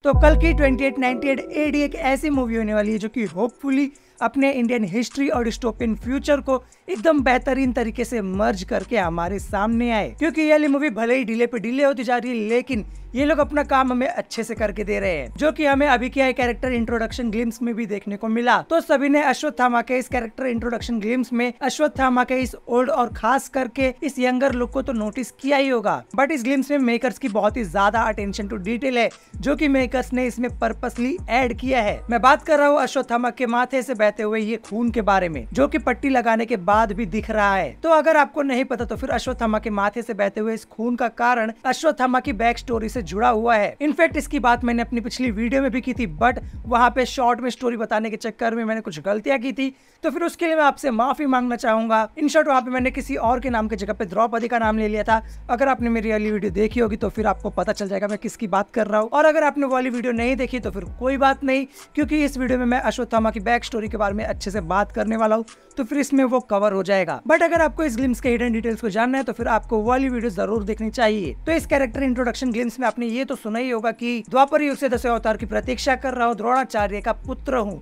तो कल की 2898 एडी एक ऐसी मूवी होने वाली है जो कि होपफुली अपने इंडियन हिस्ट्री और डिस्टोपियन फ्यूचर को एकदम बेहतरीन तरीके से मर्ज करके हमारे सामने आए। क्योंकि ये वाली मूवी भले ही डिले पे डिले होती जा रही है, लेकिन ये लोग अपना काम हमें अच्छे से करके दे रहे हैं, जो कि हमें अभी क्या कैरेक्टर इंट्रोडक्शन ग्लिम्स में भी देखने को मिला। तो सभी ने अश्वत्थामा के इस कैरेक्टर इंट्रोडक्शन ग्लिम्स में अश्वत्थामा के इस ओल्ड और खास करके इस यंगर लुक को तो नोटिस किया ही होगा। बट इस ग्लिम्स में मेकर्स की बहुत ही ज्यादा अटेंशन टू डिटेल है, जो कि मेकर्स ने इसमें पर्पसली ऐड किया है। मैं बात कर रहा हूँ अश्वत्थामा के माथे से बहते हुए ये खून के बारे में, जो कि पट्टी लगाने के बाद भी दिख रहा है। तो अगर आपको नहीं पता तो फिर अश्वत्थामा के माथे से बहते हुए इस खून का कारण अश्वत्थामा की बैक स्टोरी से जुड़ा हुआ है। इनफैक्ट इसकी बात मैंने अपनी पिछली वीडियो में भी की थी, बट वहां पे शॉर्ट में स्टोरी बताने के चक्कर में मैंने कुछ गलतियां की थी, तो फिर उसके लिए मैं आपसे माफी मांगना चाहूंगा। इन शॉर्ट वहां पे मैंने किसी और के नाम की जगह पे द्रौपदी का नाम ले लिया था। अगर आपने मेरी वाली वीडियो देखी होगी तो फिर आपको पता चल जाएगा मैं किसकी बात कर रहा हूँ, और अगर आपने वाली वीडियो नहीं देखी तो फिर कोई बात नहीं, क्योंकि इस वीडियो में मैं अश्वत्थामा की बैक स्टोरी के बारे में अच्छे से बात करने वाला हूँ, तो फिर इसमें वो कवर हो जाएगा। बट अगर आपको इस ग्लिम्स के हिडन डिटेल्स को जानना है तो फिर आपको वाली वीडियो जरूर देखनी चाहिए। तो इस कैरेक्टर इंट्रोडक्शन ग्लिम्स में आपने ये तो सुना ही होगा कि द्वापर युग से 10 अवतार की प्रतीक्षा कर रहा हूँ, द्रोणाचार्य का पुत्र हूँ।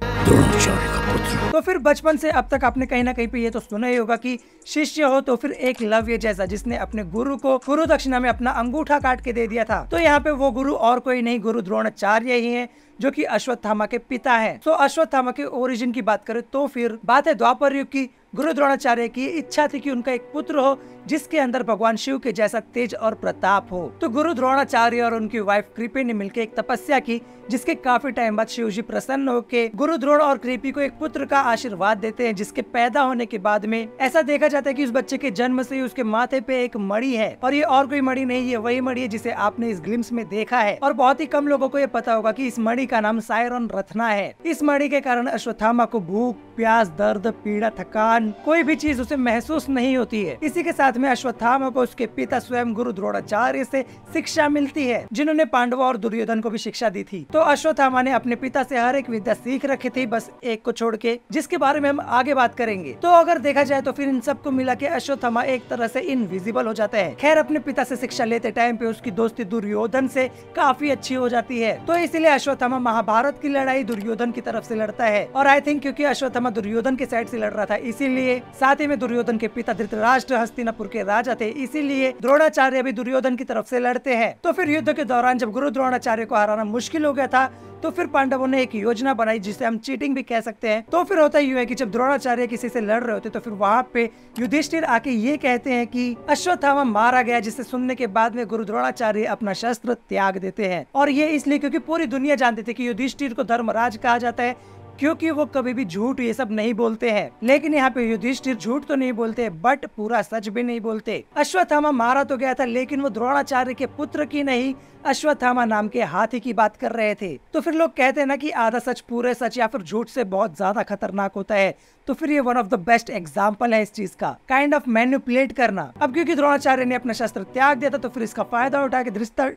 तो फिर बचपन से अब तक आपने कहीं ना कहीं पे ये तो सुना ही होगा कि शिष्य हो तो फिर एक लव्य जैसा, जिसने अपने गुरु को गुरु दक्षिणा में अपना अंगूठा काट के दे दिया था। तो यहाँ पे वो गुरु और कोई नहीं, गुरु द्रोणाचार्य ही है, जो कि अश्वत्थामा के पिता हैं। तो अश्वत्थामा के ओरिजिन की बात करें तो फिर बात है द्वापर युग की। गुरु द्रोणाचार्य की इच्छा थी कि उनका एक पुत्र हो जिसके अंदर भगवान शिव के जैसा तेज और प्रताप हो। तो गुरु द्रोणाचार्य और उनकी वाइफ कृपी ने मिलकर एक तपस्या की, जिसके काफी टाइम बाद शिव जी प्रसन्न होकर गुरु द्रोण और कृपी को एक पुत्र का आशीर्वाद देते हैं, जिसके पैदा होने के बाद में ऐसा देखा जाता है कि उस बच्चे के जन्म से ही उसके माथे पे एक मणि है, और ये और कोई मणि नहीं, ये वही मणि है जिसे आपने इस ग्लिम्स में देखा है। और बहुत ही कम लोगों को ये पता होगा कि इस मणि का नाम सायरन रत्ना है। इस मणि के कारण अश्वत्थामा को भूख, प्यास, दर्द, पीड़ा, थकान, कोई भी चीज उसे महसूस नहीं होती है। इसी के साथ में अश्वत्थामा को उसके पिता स्वयं गुरु द्रोणाचार्य से शिक्षा मिलती है, जिन्होंने पांडवों और दुर्योधन को भी शिक्षा दी थी। तो अश्वत्थामा ने अपने पिता से हर एक विद्या सीख रखी थी, बस एक को छोड़ के, जिसके बारे में हम आगे बात करेंगे। तो अगर देखा जाए तो फिर इन सबको मिला के अश्वत्थामा एक तरह से इनविजिबल हो जाता है। खैर, अपने पिता से शिक्षा लेते टाइम पे उसकी दोस्ती दुर्योधन से काफी अच्छी हो जाती है। तो इसलिए अश्वत्थामा महाभारत की लड़ाई दुर्योधन की तरफ से लड़ता है, और आई थिंक क्योंकि अश्वत्थामा दुर्योधन के साइड से लड़ रहा था, इसीलिए साथ ही में दुर्योधन के पिता धृतराष्ट्र हस्तिनापुर के राजा थे, इसीलिए द्रोणाचार्य भी दुर्योधन की तरफ से लड़ते हैं। तो फिर युद्ध के दौरान जब गुरु द्रोणाचार्य को हराना मुश्किल हो गया था, तो फिर पांडवों ने एक योजना बनाई, जिसे हम चीटिंग भी कह सकते हैं। तो फिर होता यूं है कि जब द्रोणाचार्य किसी से लड़ रहे होते तो फिर वहां पे युधिष्ठिर आके ये कहते हैं कि अश्वत्थामा मारा गया, जिसे सुनने के बाद में गुरु द्रोणाचार्य अपना शस्त्र त्याग देते हैं। और ये इसलिए क्योंकि पूरी दुनिया जानती थी कि युधिष्ठिर को धर्मराज कहा जाता है, क्योंकि वो कभी भी झूठ ये सब नहीं बोलते हैं। लेकिन यहाँ पे युधिष्ठिर झूठ तो नहीं बोलते, बट पूरा सच भी नहीं बोलते। अश्वत्थामा मारा तो गया था, लेकिन वो द्रोणाचार्य के पुत्र की नहीं, अश्वत्थामा नाम के हाथी की बात कर रहे थे। तो फिर लोग कहते हैं ना कि आधा सच पूरे सच या फिर झूठ से बहुत ज्यादा खतरनाक होता है। तो फिर ये one of the best example है इस चीज का, काइंड ऑफ मैनिपुलेट करना। अब क्योंकि द्रोणाचार्य ने अपना शस्त्र त्याग दिया था, तो फिर इसका फायदा उठा के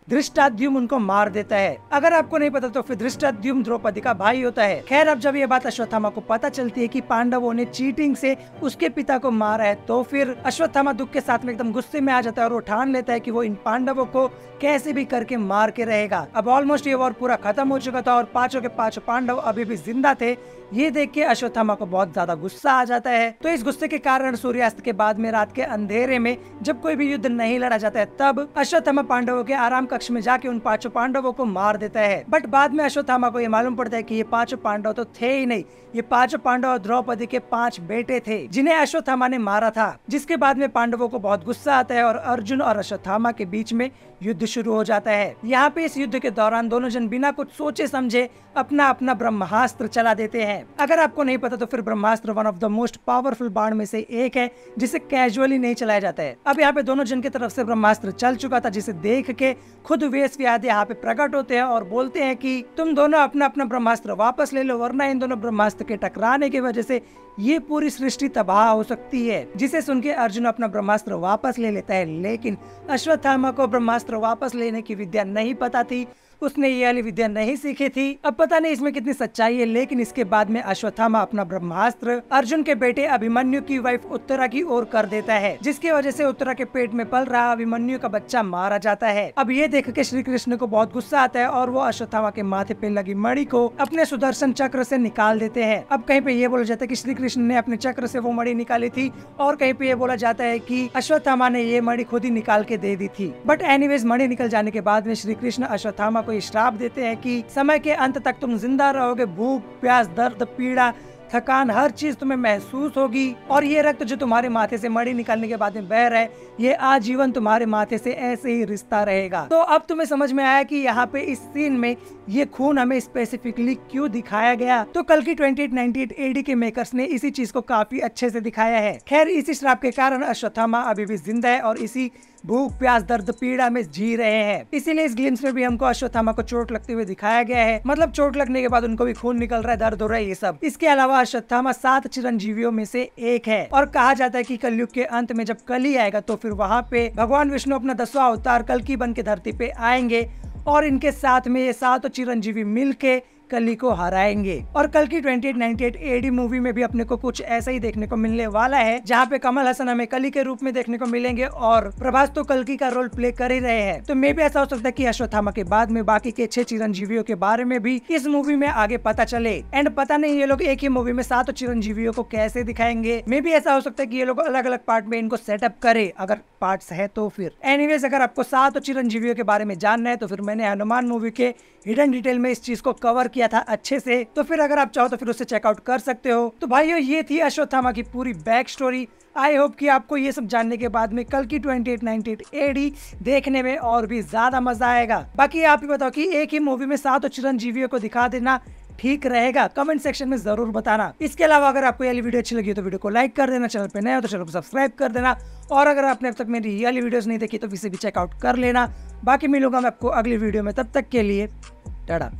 धृष्टाद्युम्न उनको मार देता है। अगर आपको नहीं पता तो फिर धृष्टाद्युम्न द्रौपदी का भाई होता है। खैर, अब जब ये बात अश्वत्थामा को पता चलती है कि पांडवों ने चीटिंग से उसके पिता को मारा है, तो फिर अश्वत्थामा दुख के साथ में एकदम गुस्से में आ जाता है और वो ठान लेता है कि वो इन पांडवों को कैसे भी करके मार के रहेगा। अब ऑलमोस्ट ये वॉर पूरा खत्म हो चुका था और पांचों के पांचों पांडव अभी भी जिंदा थे। ये देख के अश्वत्थामा को बहुत ज्यादा गुस्सा आ जाता है। तो इस गुस्से के कारण सूर्यास्त के बाद में रात के अंधेरे में जब कोई भी युद्ध नहीं लड़ा जाता है, तब अश्वत्थामा पांडवों के आराम कक्ष में जाके उन पांचों पांडवों को मार देता है। बट बाद में अश्वत्थामा को ये मालूम पड़ता है कि ये पांचों पांडव तो थे ही नहीं, ये पांचों पांडव और द्रौपदी के 5 बेटे थे, जिन्हें अश्वत्थामा ने मारा था। जिसके बाद में पांडवों को बहुत गुस्सा आता है और अर्जुन और अश्वत्थामा के बीच में युद्ध शुरू हो जाता है। यहाँ पे इस युद्ध के दौरान दोनों जन बिना कुछ सोचे समझे अपना अपना ब्रह्मास्त्र चला देते हैं। अगर आपको नहीं पता तो फिर Brahmastra one of the most powerful बाण में से एक है, जिसे कैजुअली नहीं चलाया जाता है। अब यहाँ पे दोनों जन की तरफ से ब्रह्मास्त्र चल चुका था, जिसे देख के खुद वेशव्याध यहाँ पे प्रकट होते हैं और बोलते हैं कि तुम दोनों अपना अपना ब्रह्मास्त्र वापस ले लो, वरना इन दोनों ब्रह्मास्त्र के टकराने की वजह से ये पूरी सृष्टि तबाह हो सकती है। जिसे सुन के अर्जुन अपना ब्रह्मास्त्र वापस ले लेता है, लेकिन अश्वत्थामा को ब्रह्मास्त्र वापस लेने की विद्या नहीं पता थी। उसने ये वाली विद्या नहीं सीखी थी। अब पता नहीं इसमें कितनी सच्चाई है, लेकिन इसके बाद में अश्वत्थामा अपना ब्रह्मास्त्र अर्जुन के बेटे अभिमन्यु की वाइफ उत्तरा की ओर कर देता है, जिसकी वजह से उत्तरा के पेट में पल रहा अभिमन्यु का बच्चा मारा जाता है। अब ये देख के श्री कृष्ण को बहुत गुस्सा आता है और वो अश्वत्थामा के माथे पे लगी मणि को अपने सुदर्शन चक्र से निकाल देते हैं। अब कहीं पे ये बोला जाता है कि श्री कृष्ण ने अपने चक्र से वो मणि निकाली थी और कहीं पे ये बोला जाता है कि अश्वत्थामा ने ये मणि खुद ही निकाल के दे दी थी। बट एनीवेज मणि निकल जाने के बाद में श्री कृष्ण अश्वत्थामा को श्राप देते हैं कि समय के अंत तक तुम जिंदा रहोगे, भूख प्यास दर्द पीड़ा थकान हर चीज तुम्हें महसूस होगी और ये रक्त जो तुम्हारे माथे से मणि निकालने के बाद में बह रहा है ये आजीवन तुम्हारे माथे से ऐसे ही रिश्ता रहेगा। तो अब तुम्हें समझ में आया कि यहाँ पे इस सीन में ये खून हमें स्पेसिफिकली क्यों दिखाया गया। तो कल की 2898 एडी के मेकर्स ने इसी चीज को काफी अच्छे से दिखाया है। खैर इसी श्राप के कारण अश्वत्थामा अभी भी जिंदा है और इसी भूख प्यास दर्द पीड़ा में जी रहे हैं। इसीलिए इस ग्लिम्स में भी हमको अश्वत्थामा को चोट लगते हुए दिखाया गया है, मतलब चोट लगने के बाद उनको भी खून निकल रहा है, दर्द हो रहा है ये सब। इसके अलावा अश्वत्थामा 7 चिरंजीवियों में से एक है और कहा जाता है कि कलयुग के अंत में जब कली आएगा तो फिर वहाँ पे भगवान विष्णु अपना 10वां अवतार कल्कि बन के धरती पे आएंगे और इनके साथ में ये 7 चिरंजीवी मिलके कली को हराएंगे। और कल की 2898 एडी मूवी में भी अपने को कुछ ऐसा ही देखने को मिलने वाला है, जहाँ पे कमल हसन हमें कली के रूप में देखने को मिलेंगे और प्रभास तो कल्कि का रोल प्ले कर ही रहे हैं। तो मे भी ऐसा हो सकता है कि अश्वत्थामा के बाद में बाकी के 6 चिरंजीवियों के बारे में भी इस मूवी में आगे पता चले। एंड पता नहीं ये लोग एक ही मूवी में 7 चिरंजीवियों को कैसे दिखाएंगे। मे भी ऐसा हो सकता है कि ये लोग अलग अलग पार्ट में इनको सेटअप करे, अगर पार्ट्स है तो फिर। एनीवेज अगर आपको 7 चिरंजीवियों के बारे में जानना है तो फिर मैंने हनुमान मूवी के हिडन डिटेल में इस चीज को कवर किया था अच्छे से, तो फिर अगर आप चाहो तो फिर उसे चेकआउट कर सकते हो। तो भाइयों ये थी अश्वत्थामा की पूरी बैक स्टोरी। आई होप कि आपको ये सब जानने के बाद में कल की 2898 एडी देखने में और भी ज्यादा मजा आएगा। बाकी आप ही बताओ कि एक ही मूवी में 7 चिरंजीवियों को दिखा देना ठीक रहेगा? कमेंट सेक्शन में जरूर बताना। इसके अलावा अगर आपको ये वीडियो अच्छी लगी तो वीडियो को लाइक कर देना, चैनल पे नए हो तो चैनल को सब्सक्राइब कर देना और अगर आपने अब तक मेरी ये वाली वीडियोस नहीं देखी तो इसे भी चेकआउट कर लेना। बाकी मिलूंगा मैं आपको अगली वीडियो में, तब तक के लिए टाटा।